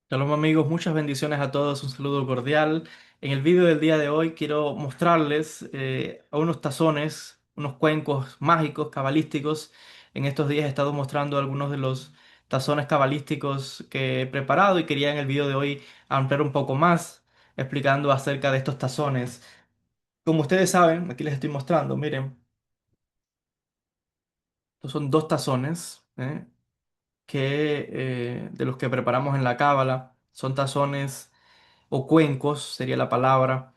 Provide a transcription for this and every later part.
Shalom amigos, muchas bendiciones a todos, un saludo cordial. En el vídeo del día de hoy quiero mostrarles a unos tazones, unos cuencos mágicos, cabalísticos. En estos días he estado mostrando algunos de los tazones cabalísticos que he preparado y quería en el vídeo de hoy ampliar un poco más explicando acerca de estos tazones. Como ustedes saben, aquí les estoy mostrando, miren, estos son dos tazones de los que preparamos en la cábala. Son tazones o cuencos, sería la palabra,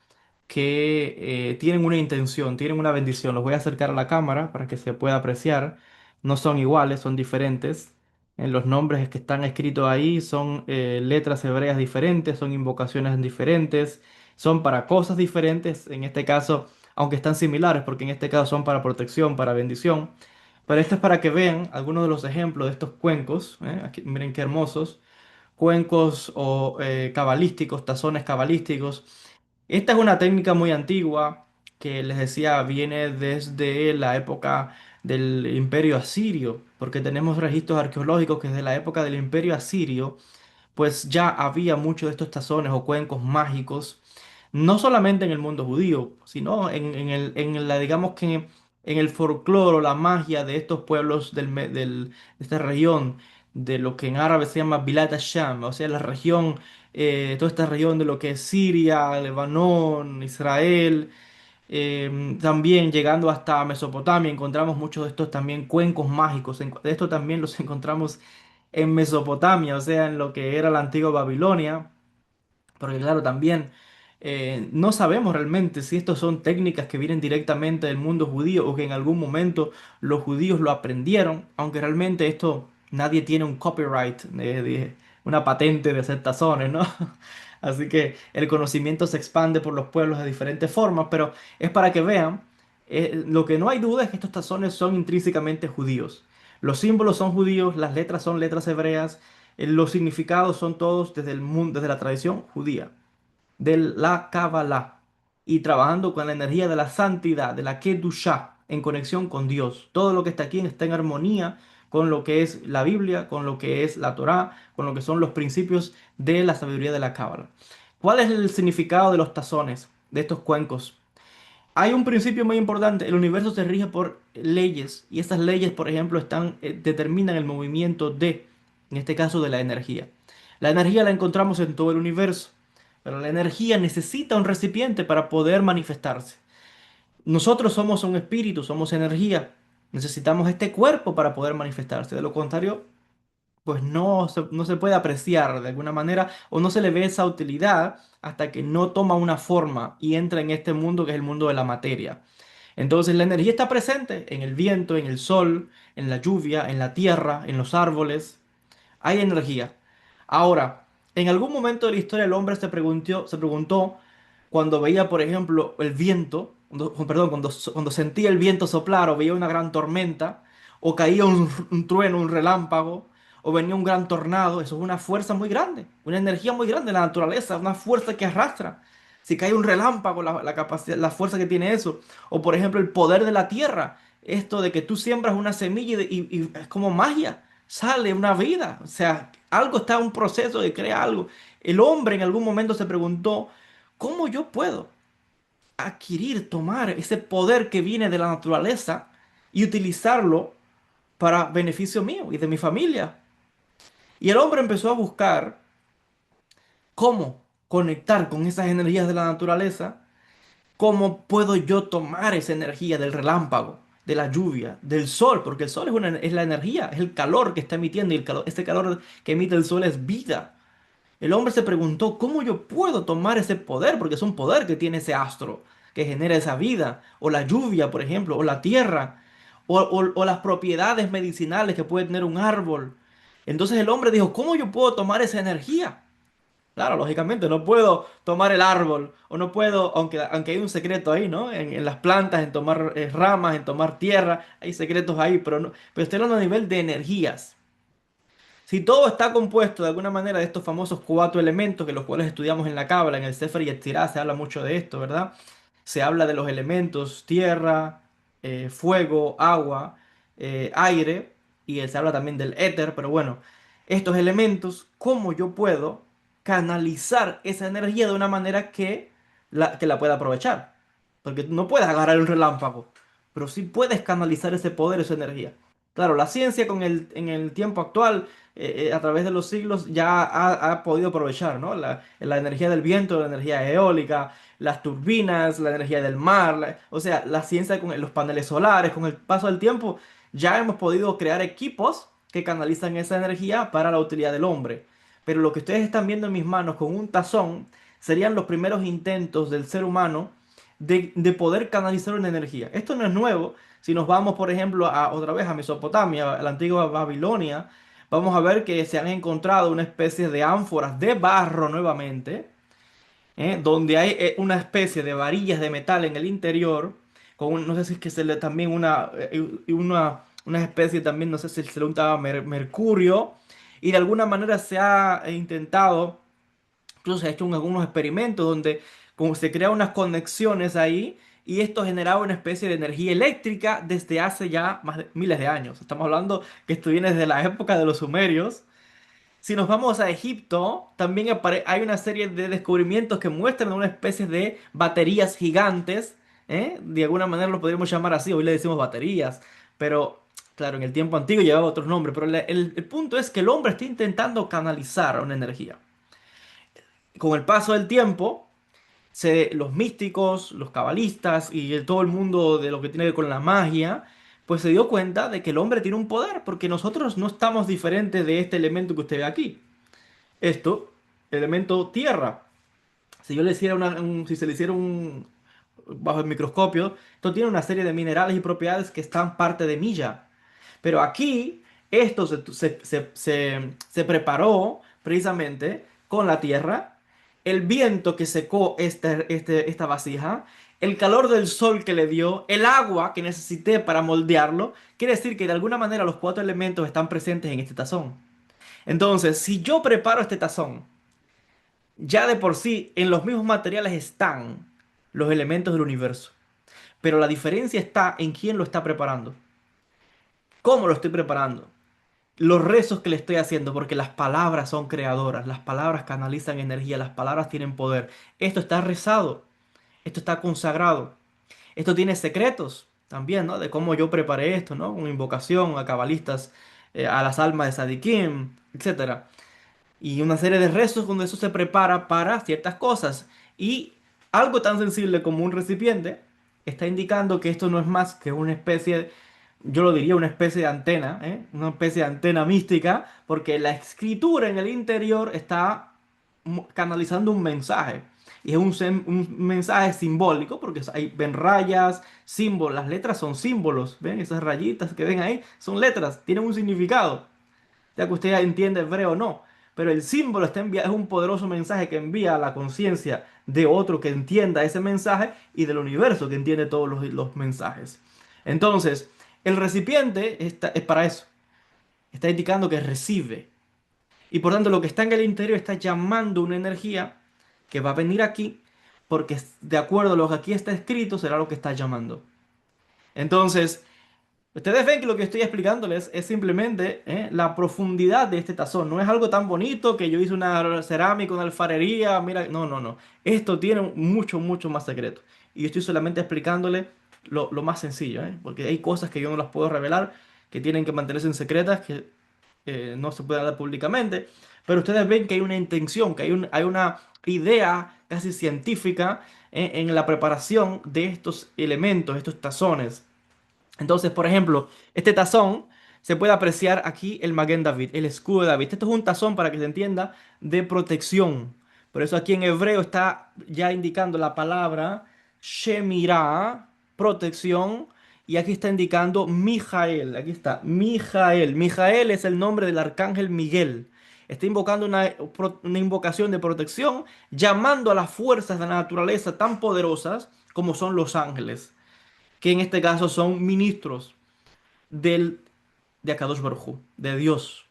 que tienen una intención, tienen una bendición. Los voy a acercar a la cámara para que se pueda apreciar. No son iguales, son diferentes. En los nombres que están escritos ahí son letras hebreas diferentes, son invocaciones diferentes, son para cosas diferentes. En este caso, aunque están similares, porque en este caso son para protección, para bendición. Pero esto es para que vean algunos de los ejemplos de estos cuencos. Aquí, miren qué hermosos cuencos o cabalísticos, tazones cabalísticos. Esta es una técnica muy antigua que les decía viene desde la época del Imperio Asirio, porque tenemos registros arqueológicos que desde la época del Imperio Asirio pues ya había muchos de estos tazones o cuencos mágicos, no solamente en el mundo judío, sino en la, digamos que en el folclore o la magia de estos pueblos de esta región, de lo que en árabe se llama Bilad Sham, o sea, la región, toda esta región de lo que es Siria, Lebanón, Israel. También llegando hasta Mesopotamia encontramos muchos de estos también cuencos mágicos. De estos también los encontramos en Mesopotamia, o sea, en lo que era la antigua Babilonia. Porque claro, también no sabemos realmente si estos son técnicas que vienen directamente del mundo judío o que en algún momento los judíos lo aprendieron, aunque realmente esto nadie tiene un copyright, una patente de hacer tazones, ¿no? Así que el conocimiento se expande por los pueblos de diferentes formas, pero es para que vean, lo que no hay duda es que estos tazones son intrínsecamente judíos. Los símbolos son judíos, las letras son letras hebreas, los significados son todos desde el mundo, desde la tradición judía, de la Kabbalah, y trabajando con la energía de la santidad, de la Kedushá, en conexión con Dios. Todo lo que está aquí está en armonía con lo que es la Biblia, con lo que es la Torá, con lo que son los principios de la sabiduría de la Cábala. ¿Cuál es el significado de los tazones, de estos cuencos? Hay un principio muy importante, el universo se rige por leyes y estas leyes, por ejemplo, determinan el movimiento en este caso, de la energía. La energía la encontramos en todo el universo, pero la energía necesita un recipiente para poder manifestarse. Nosotros somos un espíritu, somos energía, necesitamos este cuerpo para poder manifestarse, de lo contrario pues no se puede apreciar de alguna manera o no se le ve esa utilidad hasta que no toma una forma y entra en este mundo que es el mundo de la materia. Entonces la energía está presente en el viento, en el sol, en la lluvia, en la tierra, en los árboles. Hay energía. Ahora, en algún momento de la historia el hombre se preguntó cuando veía, por ejemplo, el viento, perdón, cuando sentía el viento soplar o veía una gran tormenta, o caía un trueno, un relámpago, o venía un gran tornado, eso es una fuerza muy grande, una energía muy grande en la naturaleza, una fuerza que arrastra. Si cae un relámpago, la capacidad, la fuerza que tiene eso, o por ejemplo el poder de la tierra, esto de que tú siembras una semilla y es como magia, sale una vida, o sea, algo está en un proceso de crear algo. El hombre en algún momento se preguntó, ¿cómo yo puedo tomar ese poder que viene de la naturaleza y utilizarlo para beneficio mío y de mi familia? Y el hombre empezó a buscar cómo conectar con esas energías de la naturaleza. ¿Cómo puedo yo tomar esa energía del relámpago, de la lluvia, del sol? Porque el sol es la energía, es el calor que está emitiendo y ese calor que emite el sol es vida. El hombre se preguntó, ¿cómo yo puedo tomar ese poder? Porque es un poder que tiene ese astro, que genera esa vida, o la lluvia, por ejemplo, o la tierra, o las propiedades medicinales que puede tener un árbol. Entonces el hombre dijo, ¿cómo yo puedo tomar esa energía? Claro, lógicamente, no puedo tomar el árbol, o no puedo, aunque hay un secreto ahí, ¿no? En las plantas, en tomar ramas, en tomar tierra, hay secretos ahí, pero, no, pero estoy hablando a nivel de energías. Si todo está compuesto de alguna manera de estos famosos cuatro elementos que los cuales estudiamos en la Cábala, en el Sefer Yetzirah se habla mucho de esto, ¿verdad? Se habla de los elementos tierra, fuego, agua, aire, y se habla también del éter, pero bueno, estos elementos, ¿cómo yo puedo canalizar esa energía de una manera que la pueda aprovechar. Porque no puedes agarrar un relámpago, pero sí puedes canalizar ese poder, esa energía. Claro, la ciencia en el tiempo actual, a través de los siglos, ya ha podido aprovechar, ¿no? La energía del viento, la energía eólica, las turbinas, la energía del mar, o sea, la ciencia con los paneles solares, con el paso del tiempo, ya hemos podido crear equipos que canalizan esa energía para la utilidad del hombre. Pero lo que ustedes están viendo en mis manos con un tazón serían los primeros intentos del ser humano de poder canalizar una energía. Esto no es nuevo. Si nos vamos, por ejemplo, otra vez a Mesopotamia, a la antigua Babilonia, vamos a ver que se han encontrado una especie de ánforas de barro nuevamente, donde hay una especie de varillas de metal en el interior, no sé si es que se le también una especie también, no sé si se le untaba mercurio, y de alguna manera se ha intentado, incluso se ha hecho algunos experimentos donde como se crean unas conexiones ahí y esto generaba una especie de energía eléctrica desde hace ya más de miles de años. Estamos hablando que esto viene desde la época de los sumerios. Si nos vamos a Egipto, también hay una serie de descubrimientos que muestran una especie de baterías gigantes, ¿eh? De alguna manera lo podríamos llamar así, hoy le decimos baterías, pero claro, en el tiempo antiguo llevaba otros nombres, pero el punto es que el hombre está intentando canalizar una energía. Con el paso del tiempo, los místicos, los cabalistas y todo el mundo de lo que tiene que ver con la magia, pues se dio cuenta de que el hombre tiene un poder, porque nosotros no estamos diferentes de este elemento que usted ve aquí. Esto, elemento tierra. Si yo le hiciera si se le hiciera un bajo el microscopio, esto tiene una serie de minerales y propiedades que están parte de mí ya. Pero aquí esto se preparó precisamente con la tierra, el viento que secó esta vasija, el calor del sol que le dio, el agua que necesité para moldearlo. Quiere decir que de alguna manera los cuatro elementos están presentes en este tazón. Entonces, si yo preparo este tazón, ya de por sí en los mismos materiales están los elementos del universo. Pero la diferencia está en quién lo está preparando, cómo lo estoy preparando, los rezos que le estoy haciendo, porque las palabras son creadoras, las palabras canalizan energía, las palabras tienen poder. Esto está rezado, esto está consagrado, esto tiene secretos también, ¿no? De cómo yo preparé esto, ¿no? Una invocación a cabalistas, a las almas de Sadikim, etcétera. Y una serie de rezos donde eso se prepara para ciertas cosas. Y algo tan sensible como un recipiente está indicando que esto no es más que una especie, yo lo diría una especie de antena, ¿eh? Una especie de antena mística, porque la escritura en el interior está canalizando un mensaje. Y es un mensaje simbólico, porque ven rayas, símbolos, las letras son símbolos, ¿ven? Esas rayitas que ven ahí son letras, tienen un significado ya que usted entiende hebreo o no. Pero el símbolo es un poderoso mensaje que envía a la conciencia de otro que entienda ese mensaje y del universo que entiende todos los mensajes. Entonces, el recipiente es para eso. Está indicando que recibe. Y por tanto, lo que está en el interior está llamando una energía que va a venir aquí, porque de acuerdo a lo que aquí está escrito, será lo que está llamando. Entonces, ustedes ven que lo que estoy explicándoles es simplemente la profundidad de este tazón. No es algo tan bonito que yo hice una cerámica, una alfarería. Mira, no, no, no. Esto tiene mucho, mucho más secreto. Y yo estoy solamente explicándole lo más sencillo, porque hay cosas que yo no las puedo revelar, que tienen que mantenerse en secretas, que no se pueden dar públicamente. Pero ustedes ven que hay una intención, que hay una idea casi científica en la preparación de estos elementos, estos tazones. Entonces, por ejemplo, este tazón se puede apreciar aquí el Maguen David, el escudo de David. Esto es un tazón para que se entienda de protección. Por eso aquí en hebreo está ya indicando la palabra Shemirah, protección, y aquí está indicando Mijael. Aquí está Mijael. Mijael es el nombre del arcángel Miguel. Está invocando una invocación de protección, llamando a las fuerzas de la naturaleza tan poderosas como son los ángeles, que en este caso son ministros del, de Akadosh Baruj Hu, de Dios.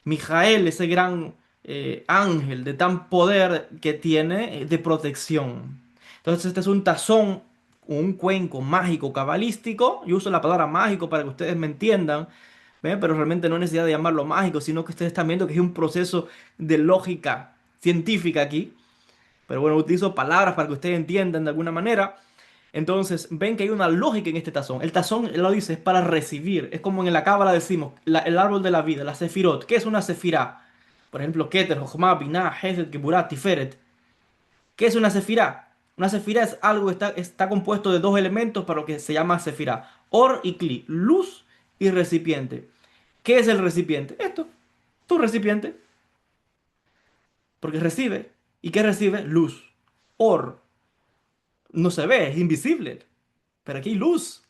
Mijael, ese gran ángel de tan poder que tiene de protección. Entonces este es un tazón, un cuenco mágico cabalístico. Yo uso la palabra mágico para que ustedes me entiendan, ¿ve? Pero realmente no hay necesidad de llamarlo mágico, sino que ustedes están viendo que es un proceso de lógica científica aquí, pero bueno, utilizo palabras para que ustedes entiendan de alguna manera. Entonces, ven que hay una lógica en este tazón. El tazón, él lo dice, es para recibir. Es como en la Cábala decimos, el árbol de la vida, la sefirot. ¿Qué es una sefirá? Por ejemplo, Keter, Jochma, Binah, Hesed, Geburah, Tiferet. ¿Qué es una sefirá? Una sefirá es algo que está compuesto de dos elementos para lo que se llama sefirá. Or y Kli, luz y recipiente. ¿Qué es el recipiente? Esto, tu recipiente, porque recibe. ¿Y qué recibe? Luz. Or, no se ve, es invisible, pero aquí hay luz.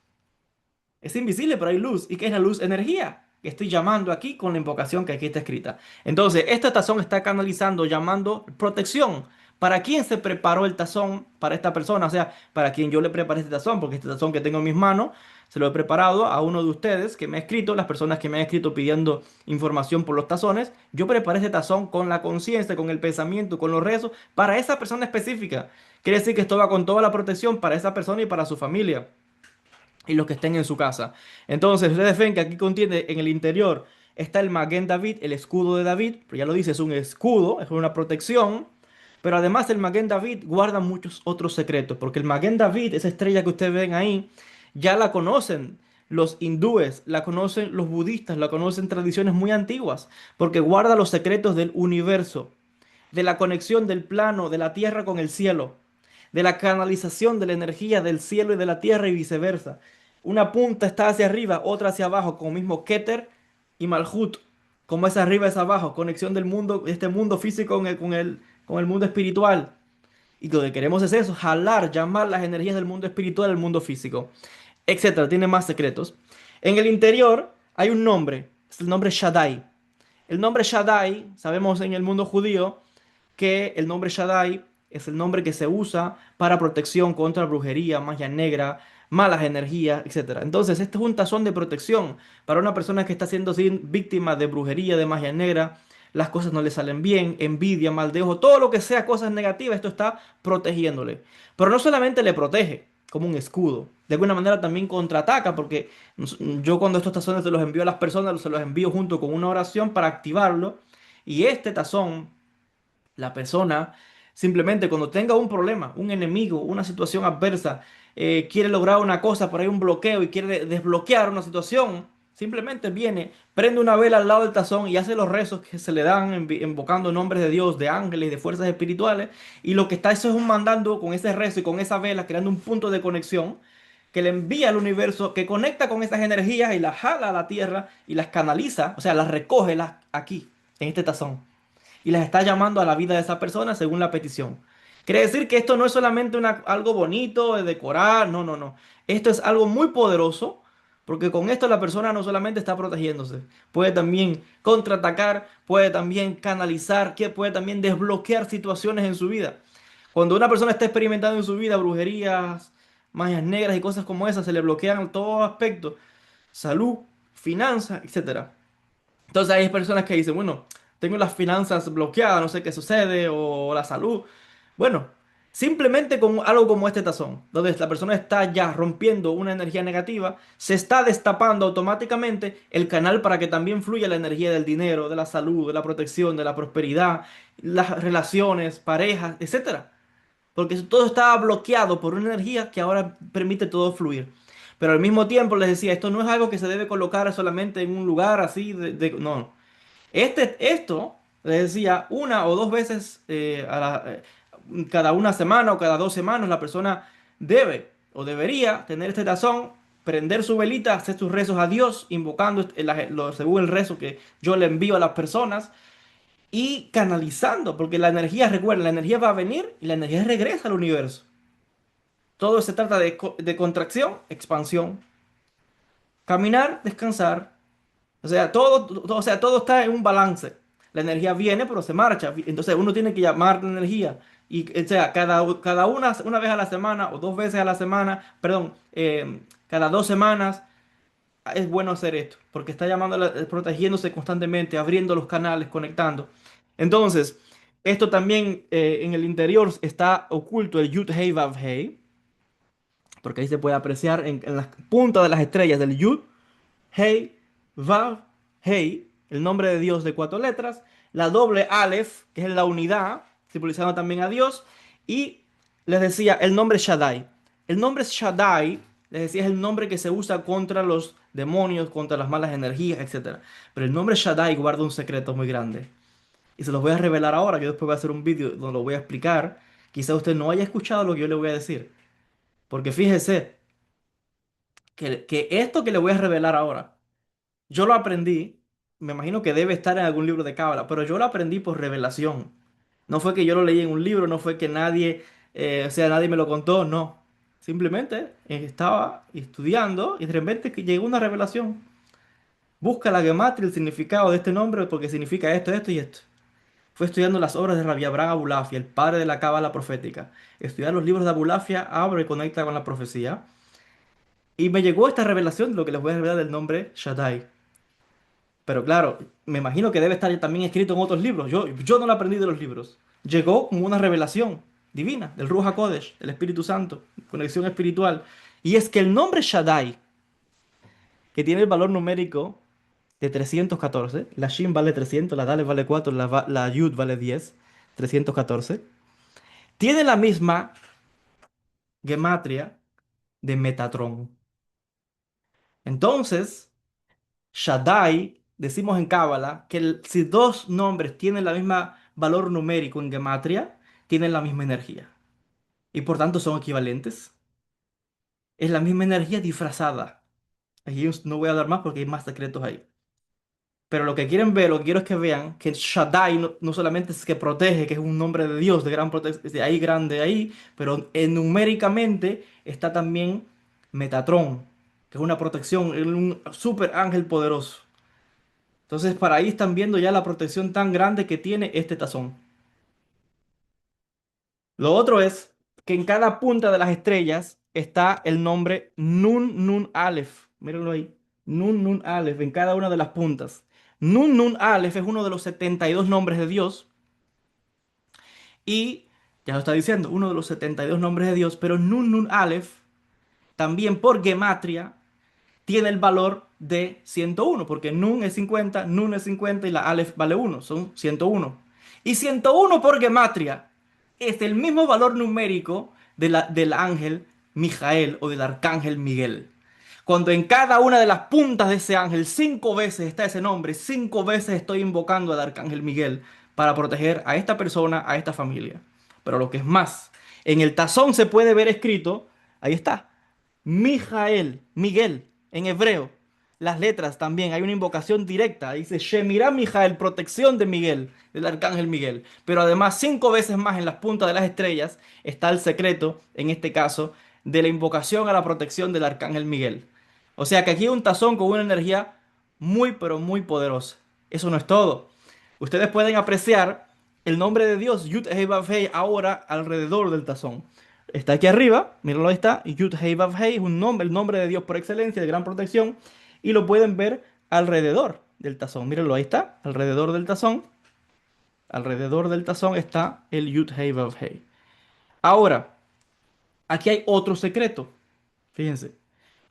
Es invisible, pero hay luz. ¿Y qué es la luz? Energía. Que estoy llamando aquí con la invocación que aquí está escrita. Entonces, este tazón está canalizando, llamando protección. ¿Para quién se preparó el tazón? Para esta persona. O sea, para quien yo le preparé este tazón, porque este tazón que tengo en mis manos, se lo he preparado a uno de ustedes que me ha escrito, las personas que me han escrito pidiendo información por los tazones. Yo preparé este tazón con la conciencia, con el pensamiento, con los rezos, para esa persona específica. Quiere decir que esto va con toda la protección para esa persona y para su familia y los que estén en su casa. Entonces, ustedes ven que aquí contiene en el interior está el Maguen David, el escudo de David, pero ya lo dice, es un escudo, es una protección. Pero además el Maguen David guarda muchos otros secretos, porque el Maguen David, esa estrella que ustedes ven ahí, ya la conocen los hindúes, la conocen los budistas, la conocen tradiciones muy antiguas, porque guarda los secretos del universo, de la conexión del plano de la tierra con el cielo, de la canalización de la energía del cielo y de la tierra y viceversa. Una punta está hacia arriba, otra hacia abajo, como mismo Keter y Malhut, como es arriba es abajo, conexión del mundo, este mundo físico con el mundo espiritual. Y lo que queremos es eso, jalar, llamar las energías del mundo espiritual al mundo físico, etcétera. Tiene más secretos. En el interior hay un nombre, es el nombre Shaddai. El nombre Shaddai, sabemos en el mundo judío, que el nombre Shaddai es el nombre que se usa para protección contra brujería, magia negra, malas energías, etcétera. Entonces, este es un tazón de protección para una persona que está siendo víctima de brujería, de magia negra. Las cosas no le salen bien, envidia, mal de ojo, todo lo que sea cosas negativas, esto está protegiéndole. Pero no solamente le protege como un escudo, de alguna manera también contraataca, porque yo cuando estos tazones se los envío a las personas, se los envío junto con una oración para activarlo. Y este tazón la persona simplemente cuando tenga un problema, un enemigo, una situación adversa, quiere lograr una cosa, pero hay un bloqueo y quiere desbloquear una situación, simplemente viene, prende una vela al lado del tazón y hace los rezos que se le dan invocando nombres de Dios, de ángeles, de fuerzas espirituales. Y lo que está eso es un mandando con ese rezo y con esa vela, creando un punto de conexión que le envía al universo, que conecta con esas energías y las jala a la tierra y las canaliza, o sea, las recoge aquí, en este tazón y las está llamando a la vida de esa persona según la petición. Quiere decir que esto no es solamente algo bonito de decorar, no, no, no. Esto es algo muy poderoso, porque con esto la persona no solamente está protegiéndose, puede también contraatacar, puede también canalizar, que puede también desbloquear situaciones en su vida. Cuando una persona está experimentando en su vida brujerías, magias negras y cosas como esas, se le bloquean todo aspecto, salud, finanzas, etcétera. Entonces hay personas que dicen, bueno, tengo las finanzas bloqueadas, no sé qué sucede, o la salud. Bueno, simplemente con algo como este tazón, donde la persona está ya rompiendo una energía negativa, se está destapando automáticamente el canal para que también fluya la energía del dinero, de la salud, de la protección, de la prosperidad, las relaciones, parejas, etcétera. Porque todo estaba bloqueado por una energía que ahora permite todo fluir. Pero al mismo tiempo les decía, esto no es algo que se debe colocar solamente en un lugar así no. Esto, les decía, una o dos veces cada una semana o cada 2 semanas la persona debe o debería tener este tazón, prender su velita, hacer sus rezos a Dios, invocando según el rezo que yo le envío a las personas y canalizando, porque la energía, recuerden, la energía va a venir y la energía regresa al universo. Todo se trata de contracción, expansión, caminar, descansar. O sea, todo está en un balance. La energía viene, pero se marcha. Entonces uno tiene que llamar la energía. Y, o sea, cada una vez a la semana o 2 veces a la semana, perdón, cada 2 semanas, es bueno hacer esto. Porque está llamando, protegiéndose constantemente, abriendo los canales, conectando. Entonces, esto también en el interior está oculto el Yud Hei Vav Hei. Porque ahí se puede apreciar en las puntas de las estrellas del Yud. Hey, Vav, Hey, el nombre de Dios de 4 letras, la doble Aleph, que es la unidad, simbolizando también a Dios, y les decía el nombre Shaddai. El nombre Shaddai, les decía, es el nombre que se usa contra los demonios, contra las malas energías, etcétera. Pero el nombre Shaddai guarda un secreto muy grande. Y se los voy a revelar ahora. Yo después voy a hacer un vídeo donde lo voy a explicar. Quizá usted no haya escuchado lo que yo le voy a decir. Porque fíjese que esto que le voy a revelar ahora, yo lo aprendí, me imagino que debe estar en algún libro de Cábala, pero yo lo aprendí por revelación. No fue que yo lo leí en un libro, no fue que nadie, o sea, nadie me lo contó, no. Simplemente estaba estudiando y de repente que llegó una revelación. Busca la gematria, el significado de este nombre porque significa esto, esto y esto. Fue estudiando las obras de Rabbi Abraham Abulafia, el padre de la cábala profética. Estudiar los libros de Abulafia abre y conecta con la profecía. Y me llegó esta revelación de lo que les voy a revelar del nombre Shaddai. Pero claro, me imagino que debe estar también escrito en otros libros. Yo no lo aprendí de los libros. Llegó como una revelación divina del Ruach HaKodesh, del Espíritu Santo, conexión espiritual. Y es que el nombre Shaddai, que tiene el valor numérico de 314, la Shin vale 300, la Dalet vale 4, la Yud vale 10, 314, tiene la misma gematria de Metatron. Entonces, Shaddai, decimos en Cábala, que si dos nombres tienen la misma valor numérico en gematria, tienen la misma energía. Y por tanto son equivalentes. Es la misma energía disfrazada. Aquí no voy a dar más porque hay más secretos ahí. Pero lo que quieren ver, lo que quiero es que vean que Shaddai no solamente es que protege, que es un nombre de Dios, de gran protección, de ahí grande ahí, pero numéricamente está también Metatron, que es una protección, es un super ángel poderoso. Entonces, para ahí están viendo ya la protección tan grande que tiene este tazón. Lo otro es que en cada punta de las estrellas está el nombre Nun Nun Aleph. Mírenlo ahí. Nun Nun Aleph en cada una de las puntas. Nun Nun Aleph es uno de los 72 nombres de Dios. Y ya lo está diciendo, uno de los 72 nombres de Dios. Pero Nun Nun Aleph, también por gematria, tiene el valor de 101, porque Nun es 50, Nun es 50 y la Aleph vale 1, son 101. Y 101 por gematria es el mismo valor numérico del ángel Mijael o del arcángel Miguel. Cuando en cada una de las puntas de ese ángel 5 veces está ese nombre, 5 veces estoy invocando al arcángel Miguel para proteger a esta persona, a esta familia. Pero lo que es más, en el tazón se puede ver escrito, ahí está, Mijael, Miguel, en hebreo. Las letras también, hay una invocación directa. Dice Shemirah Mijael, protección de Miguel, del arcángel Miguel. Pero además, 5 veces más en las puntas de las estrellas está el secreto, en este caso, de la invocación a la protección del arcángel Miguel. O sea que aquí hay un tazón con una energía muy, pero muy poderosa. Eso no es todo. Ustedes pueden apreciar el nombre de Dios, Yud Hei Vav Hei, ahora alrededor del tazón. Está aquí arriba, mírenlo ahí está, Yud Hei Vav Hei es un nombre, el nombre de Dios por excelencia, de gran protección, y lo pueden ver alrededor del tazón. Mírenlo ahí está, alrededor del tazón está el Yud Hei Vav Hei. Ahora, aquí hay otro secreto, fíjense,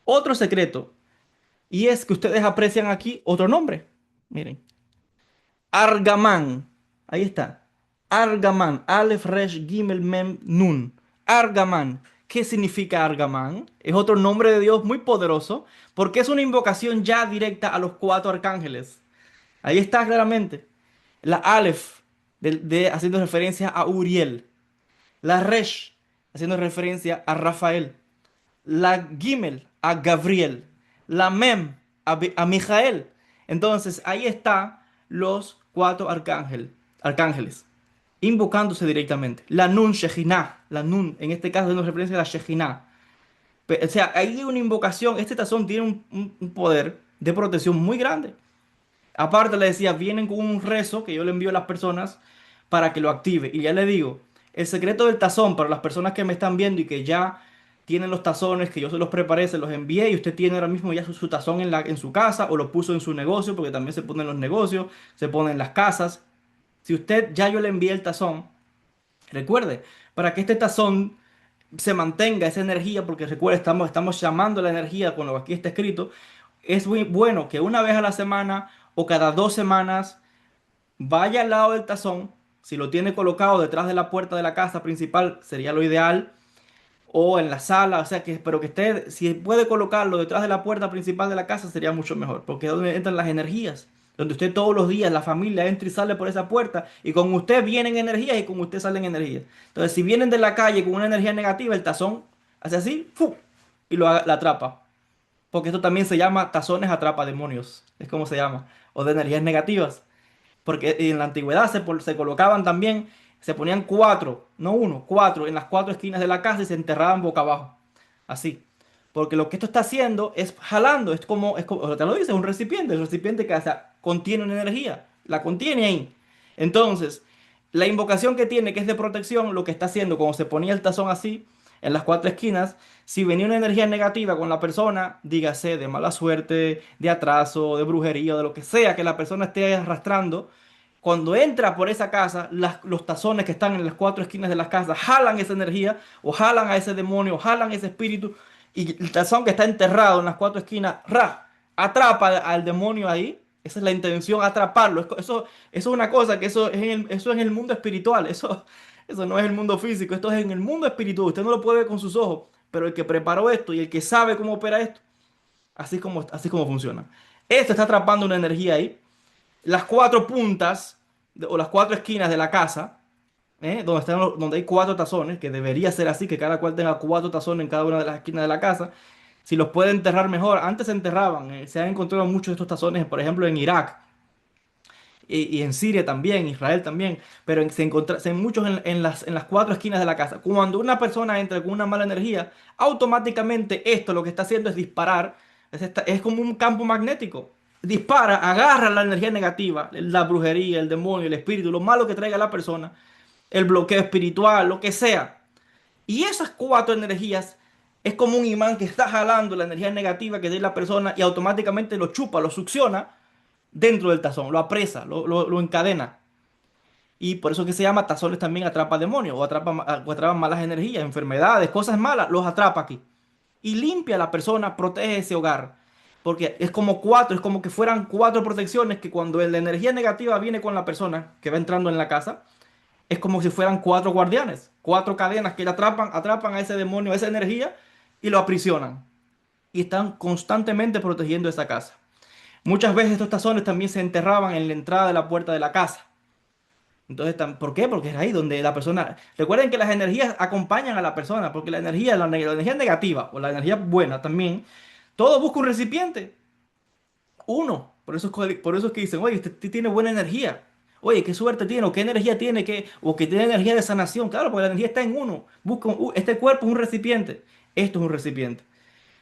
otro secreto, y es que ustedes aprecian aquí otro nombre. Miren, Argamán. Ahí está. Argamán. Aleph, Resh, Gimel, Mem, Nun. Argamán. ¿Qué significa Argamán? Es otro nombre de Dios muy poderoso porque es una invocación ya directa a los 4 arcángeles. Ahí está claramente. La Aleph, haciendo referencia a Uriel. La Resh, haciendo referencia a Rafael. La Gimel, a Gabriel. La Mem, a Mijael. Entonces, ahí están los 4 arcángeles, invocándose directamente. La Nun Shejinah, la Nun, en este caso haciendo referencia a la Shejinah. O sea, ahí hay una invocación. Este tazón tiene un poder de protección muy grande. Aparte, le decía, vienen con un rezo que yo le envío a las personas para que lo active. Y ya le digo, el secreto del tazón para las personas que me están viendo y que ya tienen los tazones, que yo se los preparé, se los envié y usted tiene ahora mismo ya su tazón en su casa o lo puso en su negocio, porque también se pone en los negocios, se pone en las casas. Si usted ya yo le envié el tazón, recuerde, para que este tazón se mantenga esa energía, porque recuerde, estamos llamando la energía con lo que aquí está escrito, es muy bueno que una vez a la semana o cada 2 semanas vaya al lado del tazón, si lo tiene colocado detrás de la puerta de la casa principal, sería lo ideal, o en la sala, o sea que, pero que esté, si puede colocarlo detrás de la puerta principal de la casa, sería mucho mejor, porque es donde entran las energías, donde usted todos los días, la familia entra y sale por esa puerta, y con usted vienen energías y con usted salen energías. Entonces, si vienen de la calle con una energía negativa, el tazón hace así, ¡fu! Y la atrapa. Porque esto también se llama tazones atrapa demonios, es como se llama, o de energías negativas. Porque en la antigüedad se colocaban también, se ponían cuatro, no uno, cuatro en las cuatro esquinas de la casa y se enterraban boca abajo. Así. Porque lo que esto está haciendo es jalando, o te lo dice, es un recipiente. El recipiente que contiene una energía, la contiene ahí. Entonces, la invocación que tiene, que es de protección, lo que está haciendo, como se ponía el tazón así, en las cuatro esquinas, si venía una energía negativa con la persona, dígase de mala suerte, de atraso, de brujería, de lo que sea que la persona esté arrastrando, cuando entra por esa casa, los tazones que están en las cuatro esquinas de las casas jalan esa energía, o jalan a ese demonio, o jalan ese espíritu, y el tazón que está enterrado en las cuatro esquinas, atrapa al demonio ahí. Esa es la intención, atraparlo. Eso es una cosa que eso es en el mundo espiritual. Eso no es el mundo físico. Esto es en el mundo espiritual. Usted no lo puede ver con sus ojos, pero el que preparó esto y el que sabe cómo opera esto, así como funciona. Esto está atrapando una energía ahí. Las cuatro puntas o las cuatro esquinas de la casa, donde hay cuatro tazones, que debería ser así, que cada cual tenga cuatro tazones en cada una de las esquinas de la casa. Si los puede enterrar mejor, antes se enterraban, se han encontrado muchos de estos tazones, por ejemplo, en Irak y en Siria también, Israel también, pero se muchos en las cuatro esquinas de la casa. Cuando una persona entra con una mala energía, automáticamente esto lo que está haciendo es disparar, es como un campo magnético. Dispara, agarra la energía negativa, la brujería, el demonio, el espíritu, lo malo que traiga la persona, el bloqueo espiritual, lo que sea. Y esas cuatro energías es como un imán que está jalando la energía negativa que tiene la persona y automáticamente lo chupa, lo succiona dentro del tazón, lo apresa, lo encadena. Y por eso que se llama tazones también atrapa demonios o atrapa malas energías, enfermedades, cosas malas, los atrapa aquí. Y limpia a la persona, protege ese hogar. Porque es como cuatro, es como que fueran cuatro protecciones que cuando la energía negativa viene con la persona que va entrando en la casa, es como si fueran cuatro guardianes, cuatro cadenas que le atrapan a ese demonio, a esa energía y lo aprisionan. Y están constantemente protegiendo esa casa. Muchas veces estos tazones también se enterraban en la entrada de la puerta de la casa. Entonces, ¿por qué? Porque es ahí donde la persona... Recuerden que las energías acompañan a la persona, porque la energía negativa o la energía buena también, todo busca un recipiente, uno. Por eso es que dicen, oye, usted tiene buena energía. Oye, qué suerte tiene, o qué energía tiene, o que tiene energía de sanación. Claro, porque la energía está en uno. Este cuerpo es un recipiente. Esto es un recipiente.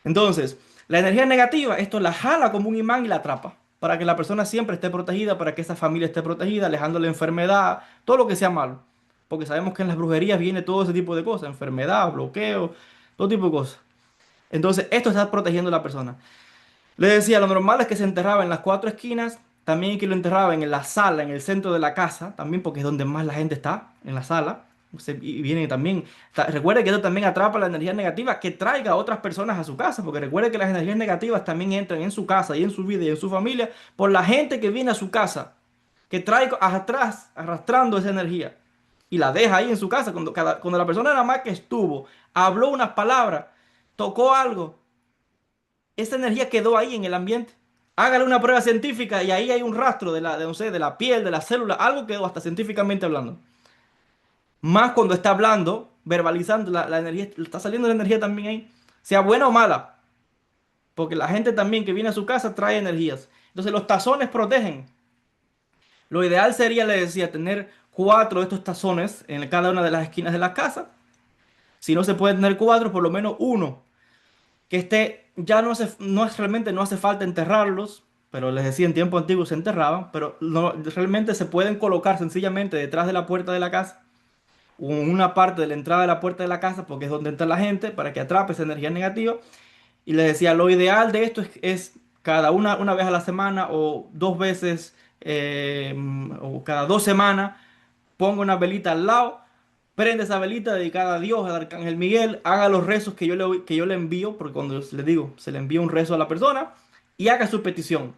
Entonces, la energía negativa, esto la jala como un imán y la atrapa, para que la persona siempre esté protegida, para que esa familia esté protegida, alejando la enfermedad, todo lo que sea malo. Porque sabemos que en las brujerías viene todo ese tipo de cosas, enfermedad, bloqueo, todo tipo de cosas. Entonces, esto está protegiendo a la persona. Les decía, lo normal es que se enterraba en las cuatro esquinas, también que lo enterraban en la sala, en el centro de la casa, también porque es donde más la gente está, en la sala. Y viene también, recuerde que esto también atrapa la energía negativa que traiga a otras personas a su casa, porque recuerde que las energías negativas también entran en su casa y en su vida y en su familia por la gente que viene a su casa, que trae atrás, arrastrando esa energía y la deja ahí en su casa. Cuando la persona nada más que estuvo, habló unas palabras, tocó algo, esa energía quedó ahí en el ambiente. Hágale una prueba científica y ahí hay un rastro no sé, de la piel, de la célula, algo quedó hasta científicamente hablando. Más cuando está hablando, verbalizando la energía, está saliendo la energía también ahí, sea buena o mala, porque la gente también que viene a su casa trae energías. Entonces los tazones protegen. Lo ideal sería, le decía, tener cuatro de estos tazones en cada una de las esquinas de la casa. Si no se puede tener cuatro, por lo menos uno que ya realmente no hace falta enterrarlos, pero les decía, en tiempo antiguo se enterraban, pero realmente se pueden colocar sencillamente detrás de la puerta de la casa, o en una parte de la entrada de la puerta de la casa, porque es donde entra la gente, para que atrape esa energía negativa. Y les decía, lo ideal de esto es cada una vez a la semana o dos veces, o cada 2 semanas, ponga una velita al lado, prende esa velita dedicada a Dios, al Arcángel Miguel, haga los rezos que yo le envío, porque cuando le digo, se le envía un rezo a la persona, y haga su petición.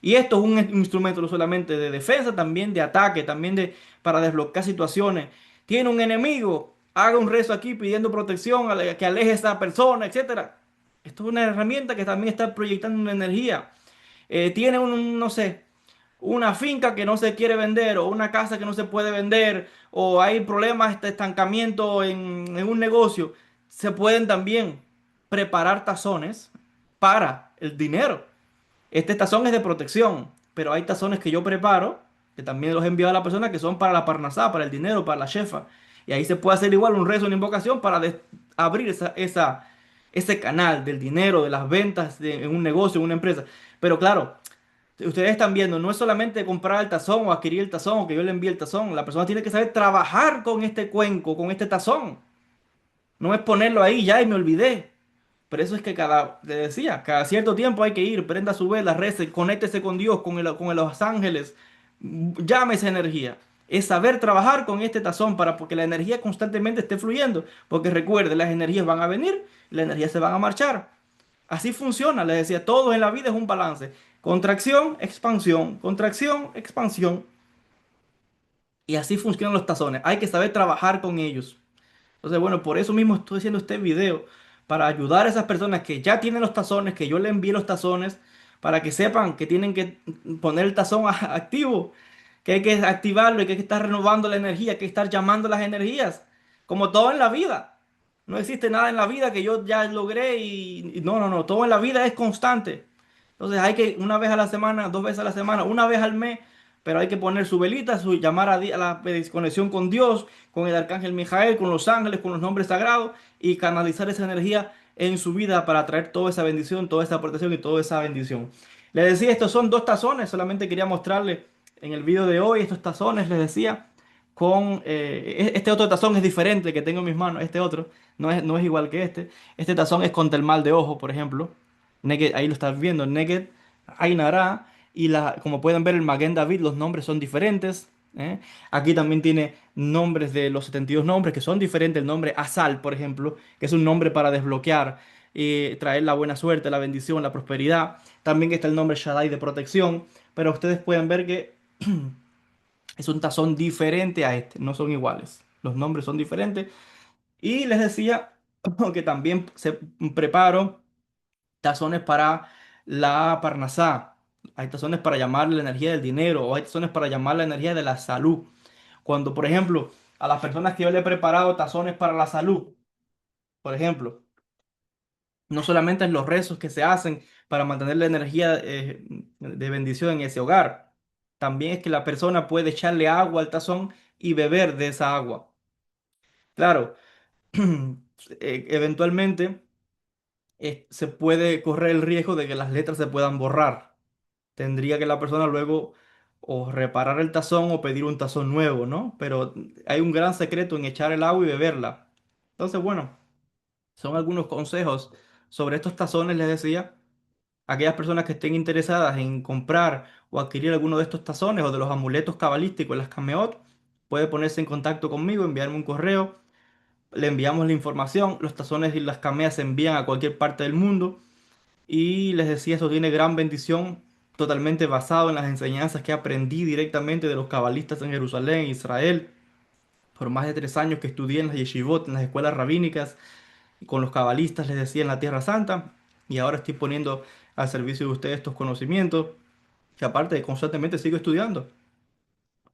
Y esto es un instrumento no solamente de defensa, también de ataque, también para desbloquear situaciones. Tiene un enemigo, haga un rezo aquí pidiendo protección, que aleje a esa persona, etcétera. Esto es una herramienta que también está proyectando una energía. Tiene no sé, una finca que no se quiere vender o una casa que no se puede vender o hay problemas de estancamiento en un negocio, se pueden también preparar tazones para el dinero. Este tazón es de protección, pero hay tazones que yo preparo, que también los envío a la persona, que son para la parnasá, para el dinero, para la shefa. Y ahí se puede hacer igual un rezo, una invocación para abrir ese canal del dinero, de las ventas en un negocio, en una empresa. Pero claro, ustedes están viendo, no es solamente comprar el tazón o adquirir el tazón o que yo le envíe el tazón. La persona tiene que saber trabajar con este cuenco, con este tazón. No es ponerlo ahí ya y me olvidé. Por eso es que le decía, cada cierto tiempo hay que ir, prenda su vela, rece, conéctese con Dios, con los ángeles, llame esa energía. Es saber trabajar con este tazón para que la energía constantemente esté fluyendo. Porque recuerde, las energías van a venir, las energías se van a marchar. Así funciona, les decía, todo en la vida es un balance. Contracción, expansión, contracción, expansión. Y así funcionan los tazones. Hay que saber trabajar con ellos. Entonces, bueno, por eso mismo estoy haciendo este video, para ayudar a esas personas que ya tienen los tazones, que yo le envíe los tazones, para que sepan que tienen que poner el tazón activo, que hay que activarlo y que hay que estar renovando la energía, que hay que estar llamando las energías, como todo en la vida. No existe nada en la vida que yo ya logré y no, no, no, todo en la vida es constante. Entonces hay que una vez a la semana, dos veces a la semana, una vez al mes, pero hay que poner su velita, llamar a la conexión con Dios, con el arcángel Mijael, con los ángeles, con los nombres sagrados y canalizar esa energía en su vida para traer toda esa bendición, toda esa protección y toda esa bendición. Les decía, estos son dos tazones, solamente quería mostrarles en el video de hoy estos tazones, les decía, este otro tazón es diferente que tengo en mis manos, este otro no es igual que este. Este tazón es contra el mal de ojo, por ejemplo. Neged, ahí lo estás viendo, Neged, Ainara, como pueden ver el Maguen David, los nombres son diferentes. ¿Eh? Aquí también tiene nombres de los 72 nombres que son diferentes. El nombre Asal, por ejemplo, que es un nombre para desbloquear y traer la buena suerte, la bendición, la prosperidad. También está el nombre Shaddai de protección. Pero ustedes pueden ver que es un tazón diferente a este, no son iguales. Los nombres son diferentes. Y les decía que también se preparo tazones para la Parnasá. Hay tazones para llamar la energía del dinero o hay tazones para llamar la energía de la salud. Cuando, por ejemplo, a las personas que yo le he preparado tazones para la salud, por ejemplo, no solamente en los rezos que se hacen para mantener la energía de bendición en ese hogar, también es que la persona puede echarle agua al tazón y beber de esa agua. Claro, eventualmente se puede correr el riesgo de que las letras se puedan borrar. Tendría que la persona luego o reparar el tazón o pedir un tazón nuevo, ¿no? Pero hay un gran secreto en echar el agua y beberla. Entonces, bueno, son algunos consejos sobre estos tazones, les decía. Aquellas personas que estén interesadas en comprar o adquirir alguno de estos tazones o de los amuletos cabalísticos, las cameot, puede ponerse en contacto conmigo, enviarme un correo, le enviamos la información. Los tazones y las cameas se envían a cualquier parte del mundo. Y les decía, esto tiene gran bendición, totalmente basado en las enseñanzas que aprendí directamente de los cabalistas en Jerusalén, Israel, por más de 3 años que estudié en las yeshivot, en las escuelas rabínicas, y con los cabalistas, les decía, en la Tierra Santa, y ahora estoy poniendo al servicio de ustedes estos conocimientos, que aparte constantemente sigo estudiando,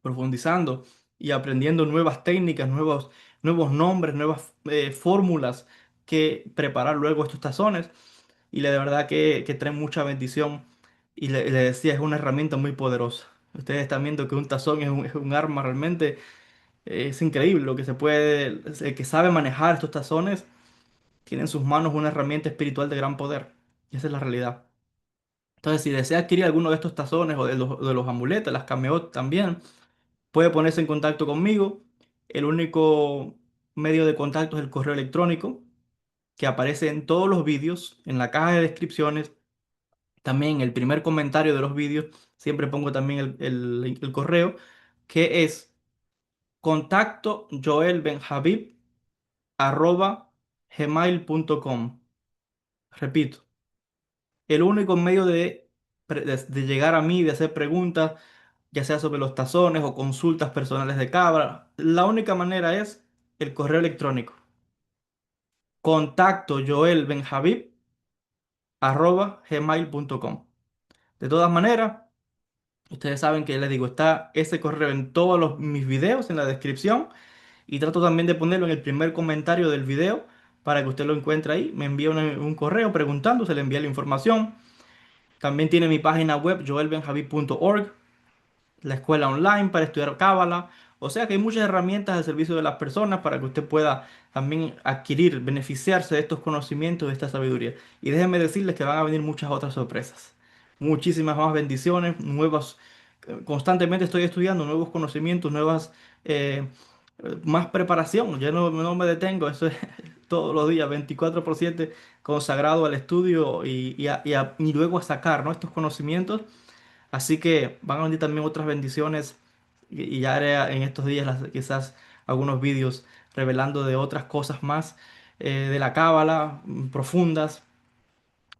profundizando y aprendiendo nuevas técnicas, nuevos nombres, nuevas fórmulas que preparar luego estos tazones y de verdad que trae mucha bendición. Y le decía, es una herramienta muy poderosa. Ustedes están viendo que un tazón es un arma realmente, es increíble lo que se puede, el que sabe manejar estos tazones tiene en sus manos una herramienta espiritual de gran poder. Y esa es la realidad. Entonces, si desea adquirir alguno de estos tazones o de los amuletos, las cameot también, puede ponerse en contacto conmigo. El único medio de contacto es el correo electrónico que aparece en todos los vídeos, en la caja de descripciones. También el primer comentario de los vídeos, siempre pongo también el correo, que es contacto joelbenhabib@gmail.com. Repito, el único medio de de llegar a mí, de hacer preguntas, ya sea sobre los tazones o consultas personales de Cabra, la única manera es el correo electrónico. Contacto joelbenjavib@gmail.com. De todas maneras, ustedes saben que les digo, está ese correo en todos mis videos, en la descripción, y trato también de ponerlo en el primer comentario del video para que usted lo encuentre ahí. Me envía un correo preguntando, se le envía la información. También tiene mi página web, joelbenjavib.org, la escuela online para estudiar Cábala. O sea que hay muchas herramientas al servicio de las personas para que usted pueda también adquirir, beneficiarse de estos conocimientos, de esta sabiduría. Y déjenme decirles que van a venir muchas otras sorpresas. Muchísimas más bendiciones, nuevas. Constantemente estoy estudiando nuevos conocimientos, nuevas, más preparación. Ya no me detengo, eso es todos los días, 24/7 consagrado al estudio y luego a sacar, ¿no?, estos conocimientos. Así que van a venir también otras bendiciones y ya haré en estos días quizás algunos vídeos revelando de otras cosas más de la cábala profundas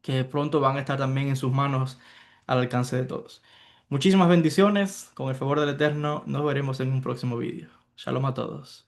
que pronto van a estar también en sus manos al alcance de todos. Muchísimas bendiciones, con el favor del Eterno nos veremos en un próximo vídeo. Shalom a todos.